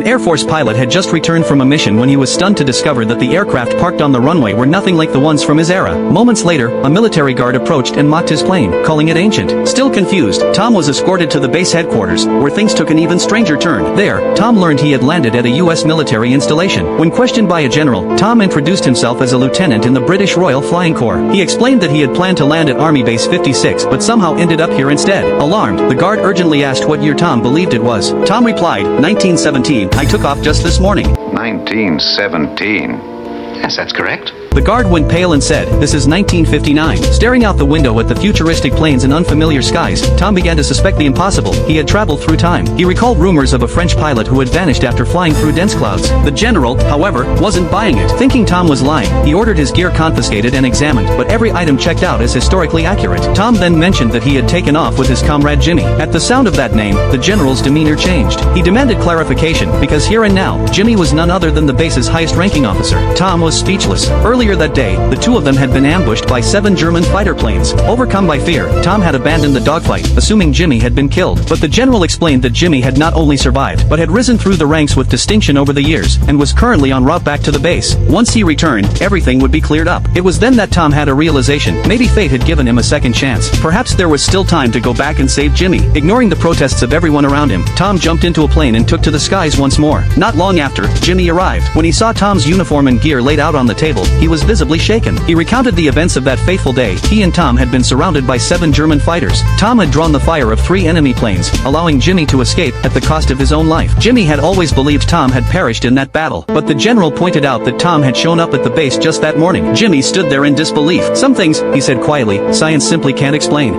An Air Force pilot had just returned from a mission when he was stunned to discover that the aircraft parked on the runway were nothing like the ones from his era. Moments later, a military guard approached and mocked his plane, calling it ancient. Still confused, Tom was escorted to the base headquarters, where things took an even stranger turn. There, Tom learned he had landed at a U.S. military installation. When questioned by a general, Tom introduced himself as a lieutenant in the British Royal Flying Corps. He explained that he had planned to land at Army Base 56 but somehow ended up here instead. Alarmed, the guard urgently asked what year Tom believed it was. Tom replied, 1917, I took off just this morning. 1917. Yes, that's correct. The guard went pale and said, this is 1959. Staring out the window at the futuristic planes and unfamiliar skies, Tom began to suspect the impossible. He had traveled through time. He recalled rumors of a French pilot who had vanished after flying through dense clouds. The general, however, wasn't buying it. Thinking Tom was lying, he ordered his gear confiscated and examined, but every item checked out as historically accurate. Tom then mentioned that he had taken off with his comrade Jimmy. At the sound of that name, the general's demeanor changed. He demanded clarification, because here and now, Jimmy was none other than the base's highest-ranking officer. Tom was speechless. Earlier that day, the two of them had been ambushed by 7 German fighter planes. Overcome by fear, Tom had abandoned the dogfight, assuming Jimmy had been killed. But the general explained that Jimmy had not only survived, but had risen through the ranks with distinction over the years, and was currently en route back to the base. Once he returned, everything would be cleared up. It was then that Tom had a realization. Maybe fate had given him a second chance. Perhaps there was still time to go back and save Jimmy. Ignoring the protests of everyone around him, Tom jumped into a plane and took to the skies once more. Not long after, Jimmy arrived. When he saw Tom's uniform and gear laid out on the table, he was visibly shaken. He recounted the events of that fateful day. He and Tom had been surrounded by 7 German fighters. Tom had drawn the fire of 3 enemy planes, allowing Jimmy to escape at the cost of his own life. Jimmy had always believed Tom had perished in that battle, but the general pointed out that Tom had shown up at the base just that morning. Jimmy stood there in disbelief. Some things, he said quietly, science simply can't explain.